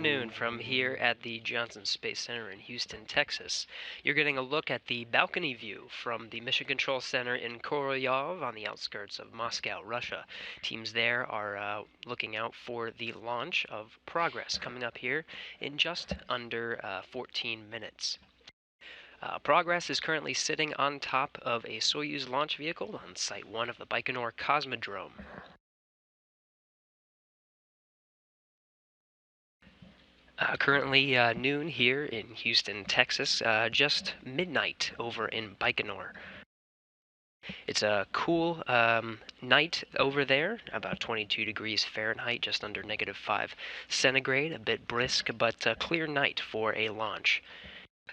afternoon from here at the Johnson Space Center in Houston, Texas. You're getting a look at the balcony view from the Mission Control Center in Korolyov on the outskirts of Moscow, Russia. Teams there are looking out for the launch of Progress coming up here in just under 14 minutes. Progress is currently sitting on top of a Soyuz launch vehicle on Site 1 of the Baikonur Cosmodrome. Currently noon here in Houston, Texas, just midnight over in Baikonur. It's a cool night over there, about 22 degrees Fahrenheit, just under -5 centigrade, a bit brisk, but a clear night for a launch.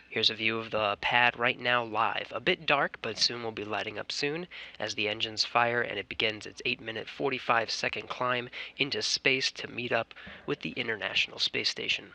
Here's a view of the pad right now live. A bit dark, but soon will be lighting up soon as the engines fire and it begins its 8-minute 45-second climb into space to meet up with the International Space Station.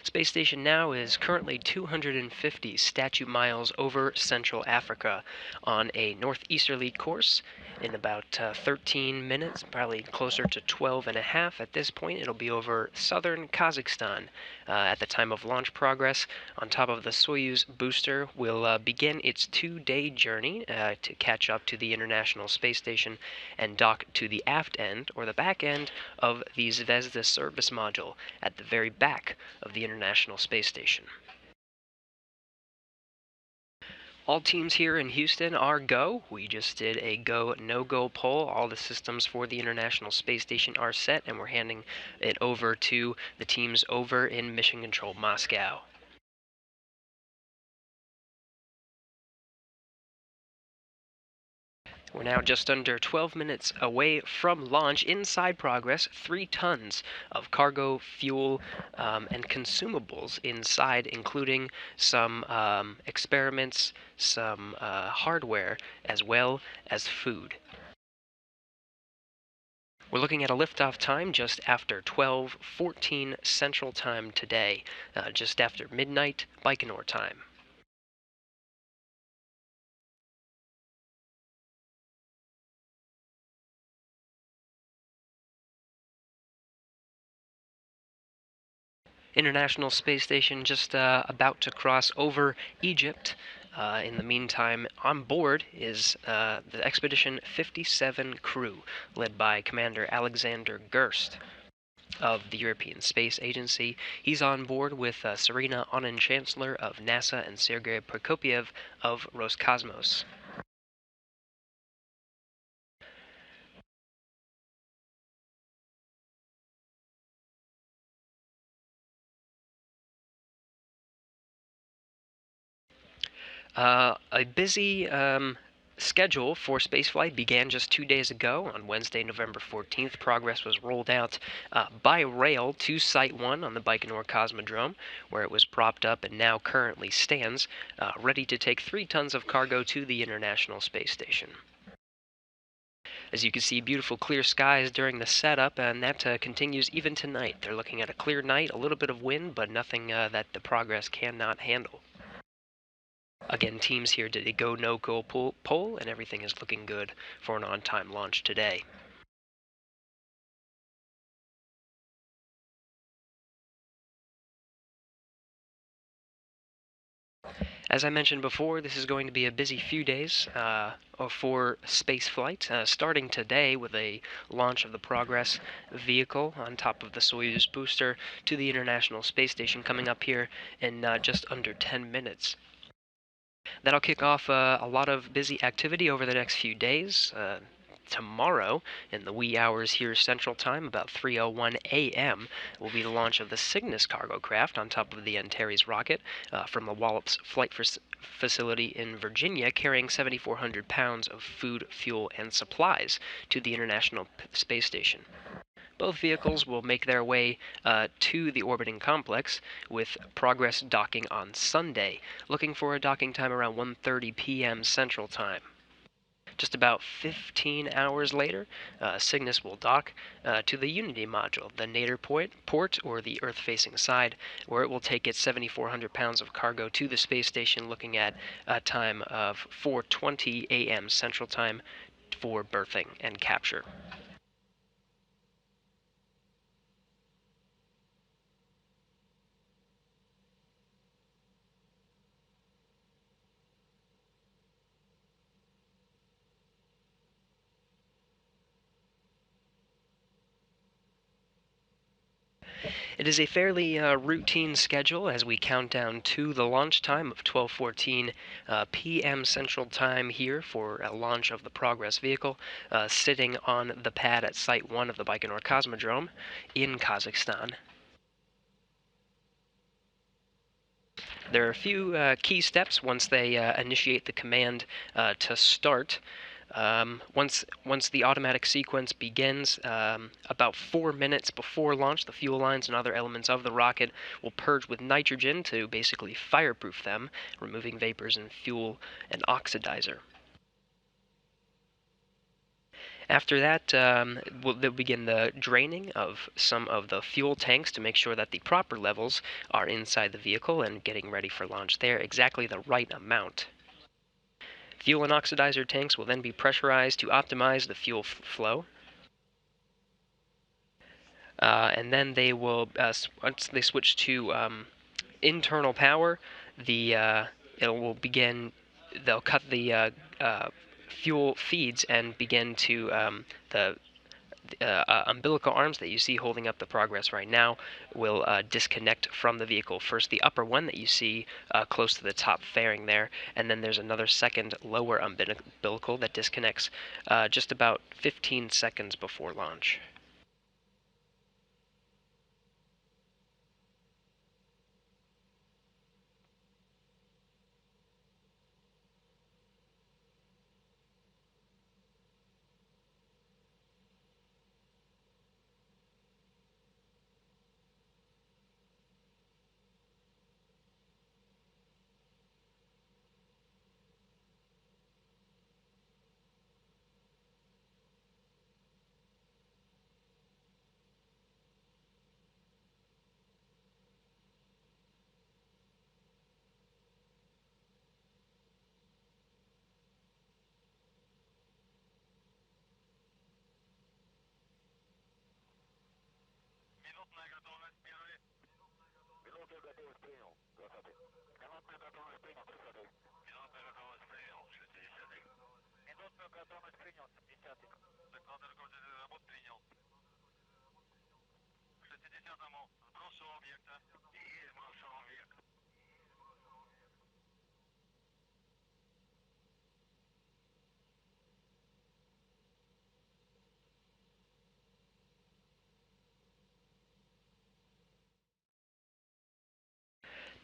Space Station now is currently 250 statute miles over Central Africa on a northeasterly course in about 13 minutes, probably closer to 12 and a half at this point. It'll be over southern Kazakhstan at the time of launch. Progress on top of the Soyuz booster will begin its 2-day journey to catch up to the International Space Station and dock to the aft end or the back end of the Zvezda Service Module at the very back of the International Space Station. All teams here in Houston are go. We just did a go, no-go poll. All the systems for the International Space Station are set, and we're handing it over to the teams over in Mission Control Moscow. We're now just under 12 minutes away from launch. Inside Progress, 3 tons of cargo, fuel, and consumables inside, including some experiments, some hardware, as well as food. We're looking at a liftoff time just after 12:14 Central Time today, just after midnight Baikonur time. International Space Station just about to cross over Egypt. In the meantime, on board is the Expedition 57 crew, led by Commander Alexander Gerst of the European Space Agency. He's on board with Serena Aunen-Chancellor of NASA and Sergei Prokopyev of Roscosmos. A busy schedule for spaceflight began just 2 days ago. On Wednesday, November 14th, Progress was rolled out by rail to Site 1 on the Baikonur Cosmodrome, where it was propped up and now currently stands, ready to take 3 tons of cargo to the International Space Station. As you can see, beautiful clear skies during the setup, and that continues even tonight. They're looking at a clear night, a little bit of wind, but nothing that the Progress cannot handle. Again, teams here did a go, no-go poll, and everything is looking good for an on-time launch today. As I mentioned before, this is going to be a busy few days for spaceflight, starting today with a launch of the Progress vehicle on top of the Soyuz booster to the International Space Station coming up here in just under 10 minutes. That'll kick off a lot of busy activity over the next few days. Tomorrow, in the wee hours here Central Time, about 3:01 a.m., will be the launch of the Cygnus cargo craft on top of the Antares rocket from the Wallops Flight Facility in Virginia, carrying 7,400 pounds of food, fuel, and supplies to the International Space Station. Both vehicles will make their way to the orbiting complex, with Progress docking on Sunday, looking for a docking time around 1:30 p.m. Central Time. Just about 15 hours later, Cygnus will dock to the Unity module, the nadir port, or the Earth-facing side, where it will take its 7,400 pounds of cargo to the space station, looking at a time of 4:20 a.m. Central Time for berthing and capture. It is a fairly routine schedule as we count down to the launch time of 12:14 p.m. Central Time here for a launch of the Progress vehicle, sitting on the pad at Site 1 of the Baikonur Cosmodrome in Kazakhstan. There are a few key steps once they initiate the command to start. Once the automatic sequence begins, about 4 minutes before launch, the fuel lines and other elements of the rocket will purge with nitrogen to basically fireproof them, removing vapors and fuel and oxidizer. After that, they'll begin the draining of some of the fuel tanks to make sure that the proper levels are inside the vehicle and getting ready for launch there, exactly the right amount. Fuel and oxidizer tanks will then be pressurized to optimize the fuel flow. And then they will, once they switch to internal power, it will begin, they'll cut the fuel feeds and begin to, the umbilical arms that you see holding up the Progress right now will disconnect from the vehicle. First, the upper one that you see close to the top fairing there, and then there's another second lower umbilical that disconnects just about 15 seconds before launch.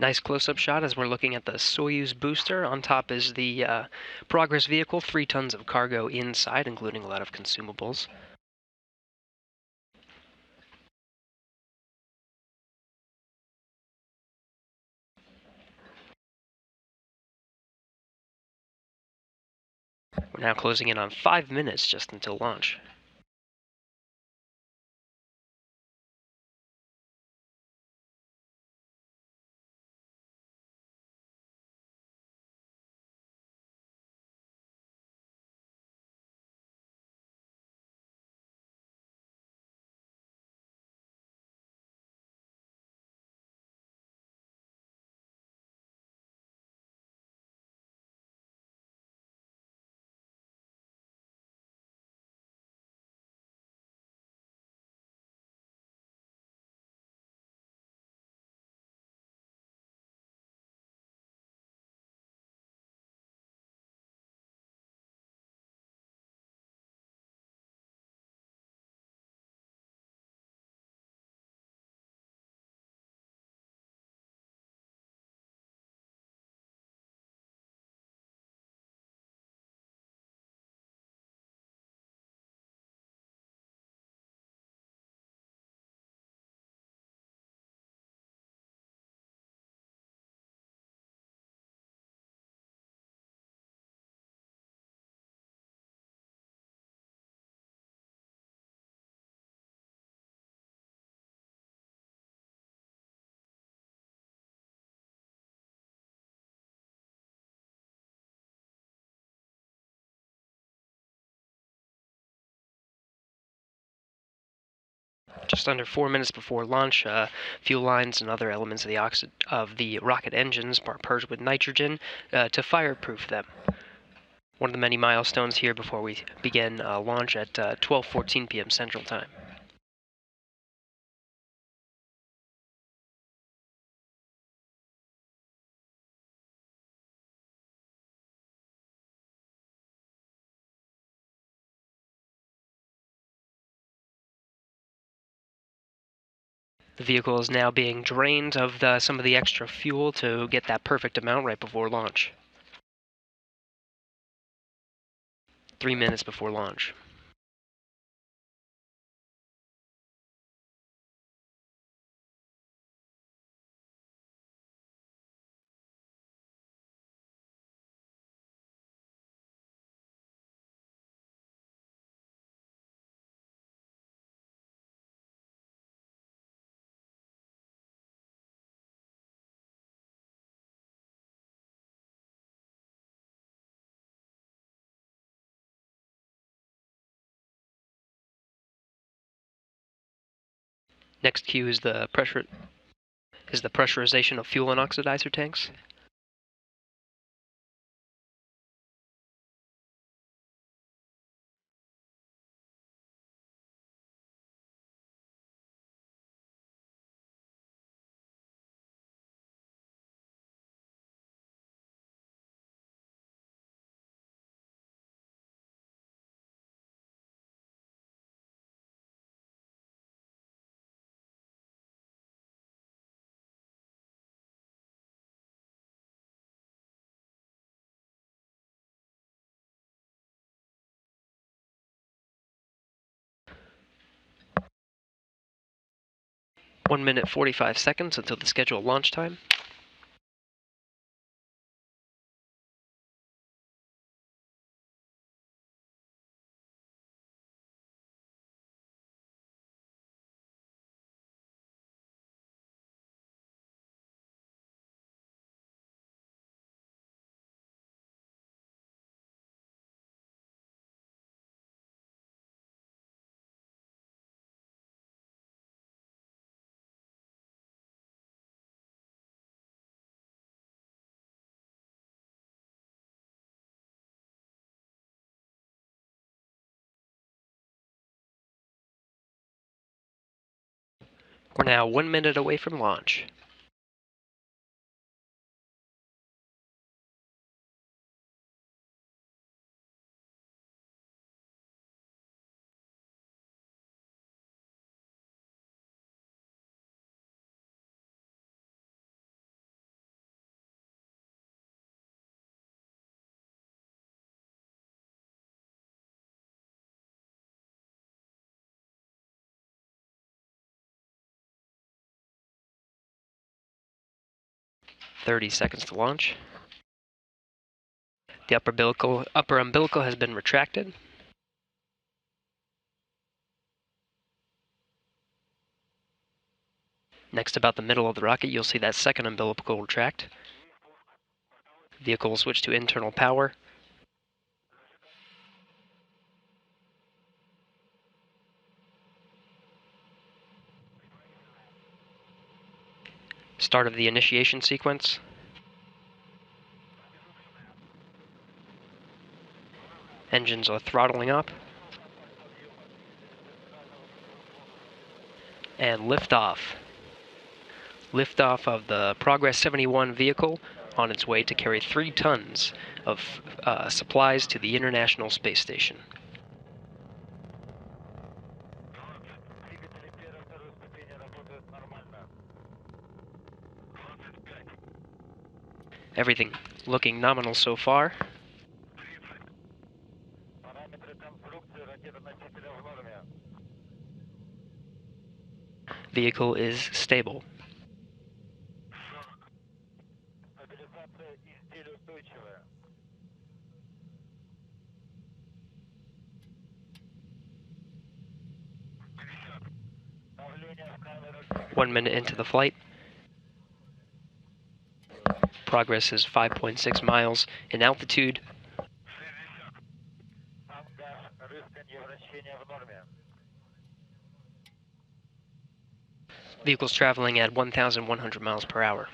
Nice close-up shot as we're looking at the Soyuz booster. On top is the Progress vehicle, 3 tons of cargo inside, including a lot of consumables. We're now closing in on 5 minutes just until launch. Just under 4 minutes before launch, fuel lines and other elements of the rocket engines are purged with nitrogen to fireproof them. One of the many milestones here before we begin launch at 12:14 p.m. Central Time. The vehicle is now being drained of some of the extra fuel to get that perfect amount right before launch. 3 minutes before launch. Next cue is the pressurization of fuel and oxidizer tanks. One minute 45 seconds until the scheduled launch time. We're now 1 minute away from launch. "30 seconds to launch. The upper umbilical has been retracted. Next, about the middle of the rocket, you'll see that second umbilical retract. Vehicle will switch to internal power. Start of the initiation sequence. Engines are throttling up. And liftoff. Liftoff of the Progress 71 vehicle on its way to carry 3 tons of supplies to the International Space Station. Everything looking nominal so far. Vehicle is stable. One minute into the flight. Progress is 5.6 miles in altitude. Vehicle's traveling at 1,100 miles per hour.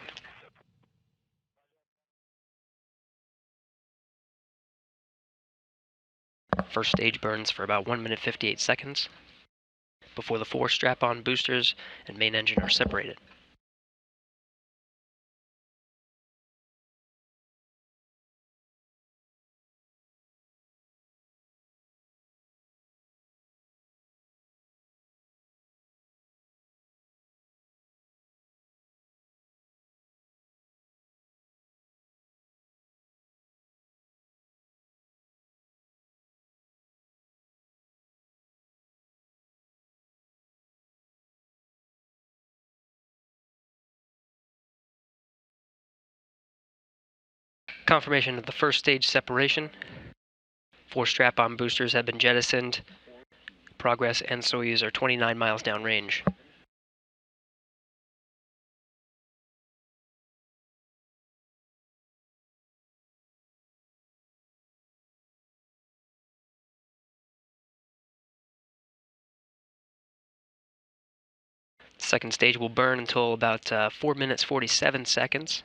First stage burns for about 1 minute 58 seconds before the 4 strap-on boosters and main engine are separated. Confirmation of the first stage separation. 4 strap-on boosters have been jettisoned. Progress and Soyuz are 29 miles downrange. Second stage will burn until about 4 minutes 47 seconds.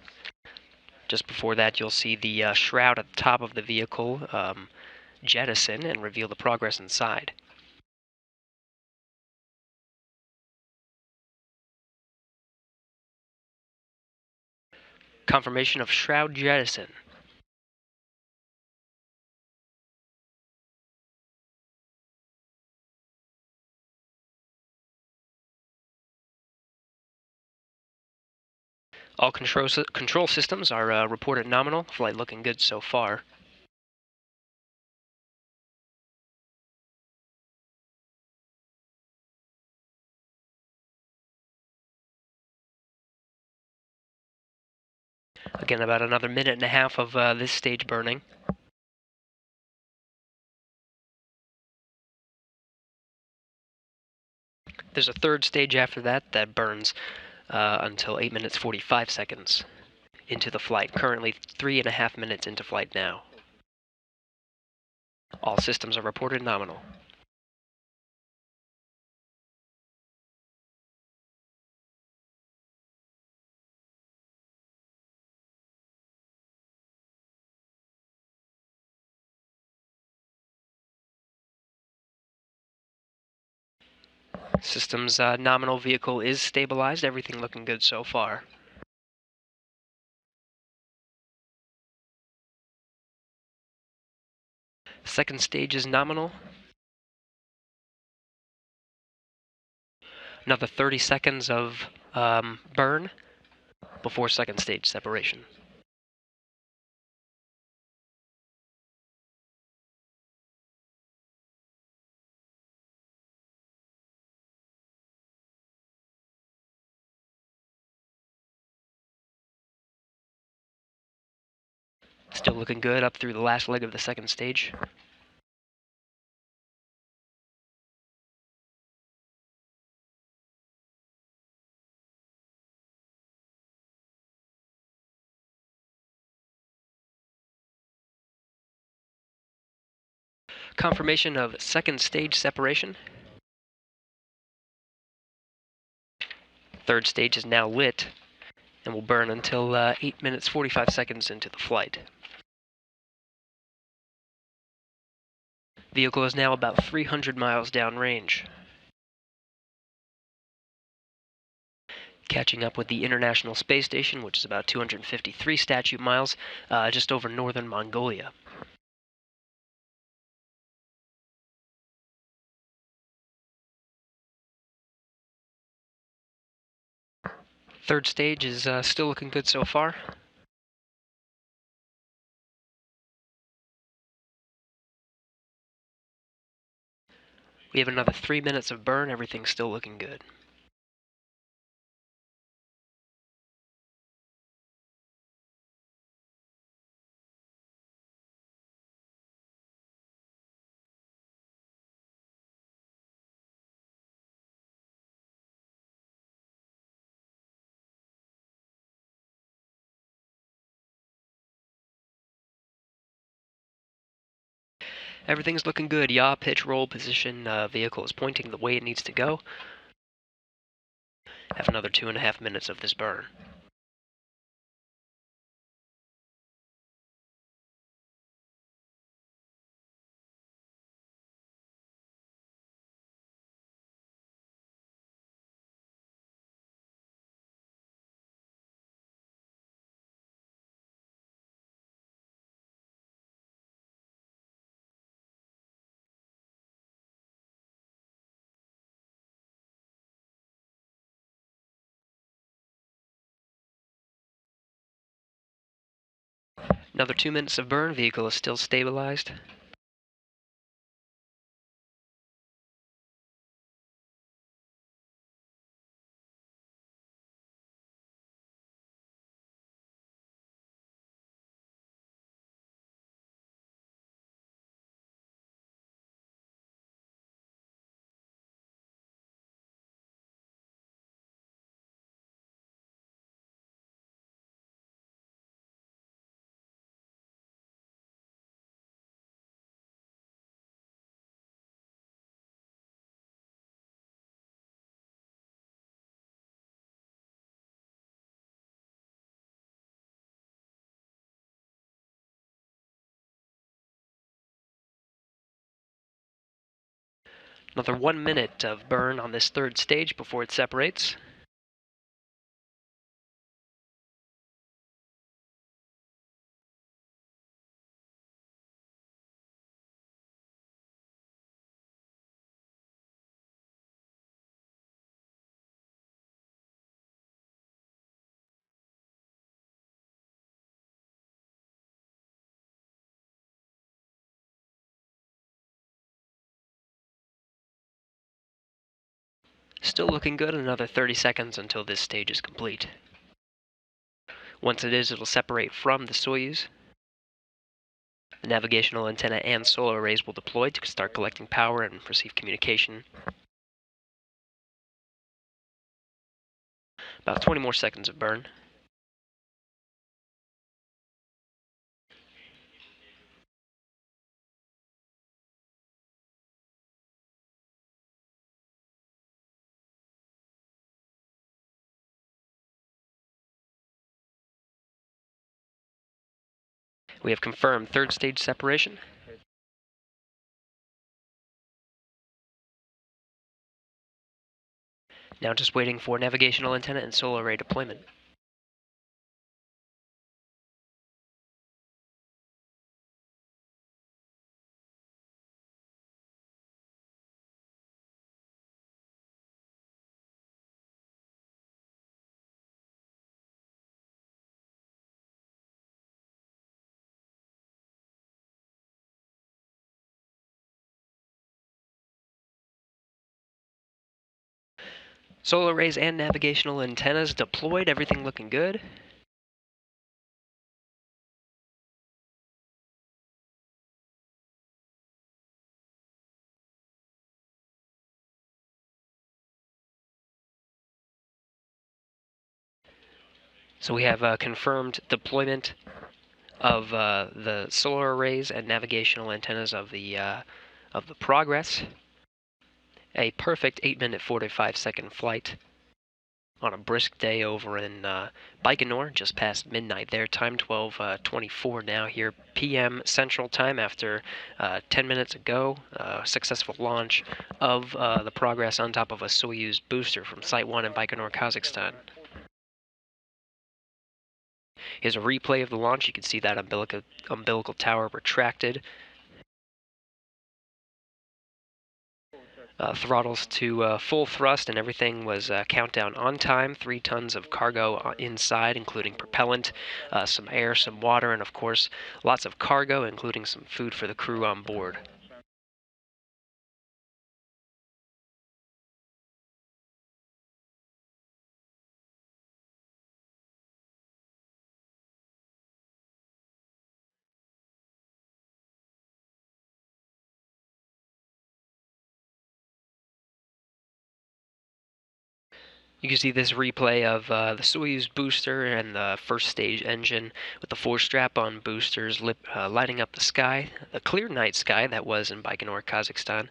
Just before that, you'll see the shroud at the top of the vehicle jettison and reveal the Progress inside. Confirmation of shroud jettison. All control systems are reported nominal. Flight looking good so far. Again, about another minute and a half of this stage burning. There's a third stage after that burns until 8 minutes 45 seconds into the flight. Currently 3.5 minutes into flight now. All systems are reported nominal. Systems nominal vehicle is stabilized. Everything looking good so far. Second stage is nominal. Another 30 seconds of burn before second stage separation. Still looking good up through the last leg of the second stage. Confirmation of second stage separation. Third stage is now lit and will burn until 8 minutes 45 seconds into the flight. Vehicle is now about 300 miles downrange. Catching up with the International Space Station, which is about 253 statute miles, just over northern Mongolia. Third stage is still looking good so far. We have another 3 minutes of burn. Everything's still looking good. Everything's looking good. Yaw, pitch, roll, position. Vehicle is pointing the way it needs to go. Have another 2.5 minutes of this burn. Another 2 minutes of burn. Vehicle is still stabilized. Another 1 minute of burn on this third stage before it separates. Still looking good, another 30 seconds until this stage is complete. Once it is, it'll separate from the Soyuz. The navigational antenna and solar arrays will deploy to start collecting power and receive communication. About 20 more seconds of burn. We have confirmed third stage separation. Now just waiting for navigational antenna and solar array deployment. Solar arrays and navigational antennas deployed, everything looking good. So we have confirmed deployment of the solar arrays and navigational antennas of the Progress. A perfect 8-minute 45-second flight on a brisk day over in Baikonur, just past midnight their time, 12:24 now here p.m. Central Time after 10 minutes ago. Successful launch of the Progress on top of a Soyuz booster from Site 1 in Baikonur, Kazakhstan. Here's a replay of the launch. You can see that umbilical tower retracted. Throttles to full thrust, and everything was countdown on time. 3 tons of cargo inside, including propellant, some air, some water, and of course, lots of cargo, including some food for the crew on board. You can see this replay of the Soyuz booster and the first stage engine with the 4 strap-on boosters lighting up the sky, the clear night sky that was in Baikonur, Kazakhstan.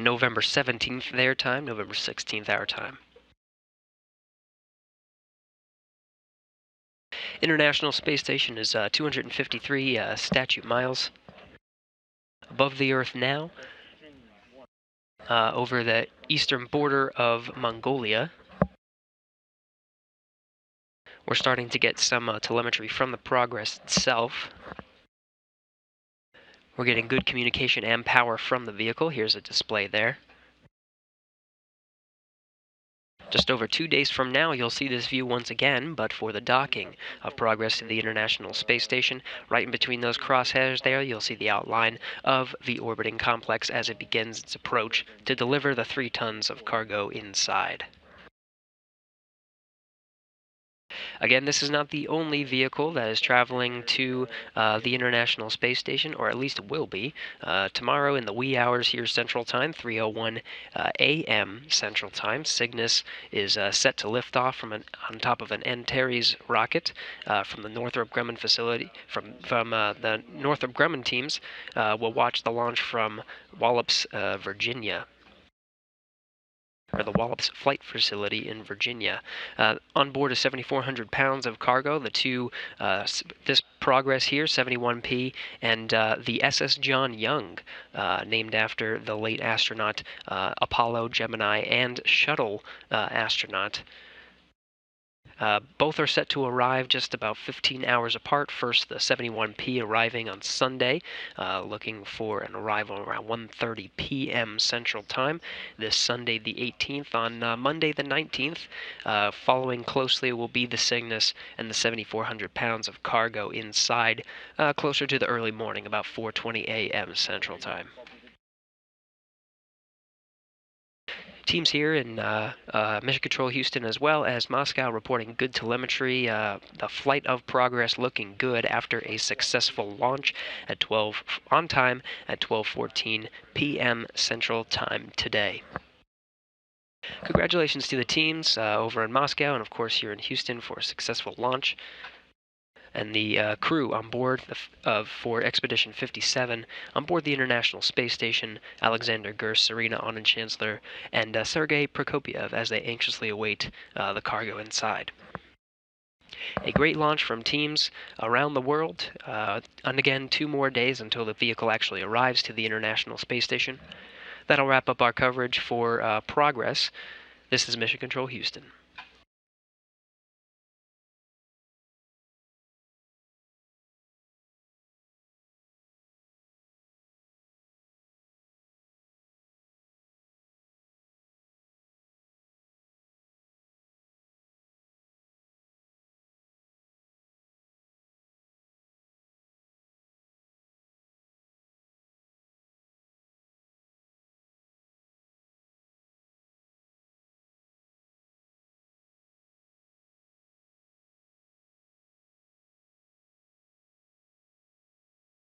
November 17th their time, November 16th our time. International Space Station is 253 statute miles above the Earth now. Over the eastern border of Mongolia. We're starting to get some telemetry from the Progress itself. We're getting good communication and power from the vehicle. Here's a display there. Just over 2 days from now, you'll see this view once again, but for the docking of Progress to the International Space Station. Right in between those crosshairs there, you'll see the outline of the orbiting complex as it begins its approach to deliver the 3 tons of cargo inside. Again, this is not the only vehicle that is traveling to the International Space Station, or at least will be. Tomorrow in the wee hours here Central Time, 3:01 a.m. Central Time, Cygnus is set to lift off on top of an Antares rocket from the Northrop Grumman facility. From the Northrop Grumman teams will watch the launch from Wallops, Virginia. or the Wallops Flight Facility in Virginia. On board is 7,400 pounds of cargo. The two, this Progress here, 71P, and the SS John Young, named after the late astronaut, Apollo, Gemini, and Shuttle astronaut. Both are set to arrive just about 15 hours apart. First, the 71P arriving on Sunday, looking for an arrival around 1:30 p.m. Central Time. This Sunday, the 18th. On Monday, the 19th, following closely will be the Cygnus and the 7,400 pounds of cargo inside, closer to the early morning, about 4:20 a.m. Central Time. Teams here in Mission Control Houston as well as Moscow reporting good telemetry. The flight of Progress looking good after a successful launch at 12 on time at 12:14 p.m. Central Time today. Congratulations to the teams over in Moscow and of course here in Houston for a successful launch. And the crew on board for Expedition 57 on board the International Space Station, Alexander Gerst, Serena Aunen-Chancellor, and Sergei Prokopyev as they anxiously await the cargo inside. A great launch from teams around the world, and again 2 more days until the vehicle actually arrives to the International Space Station. That'll wrap up our coverage for Progress. This is Mission Control Houston.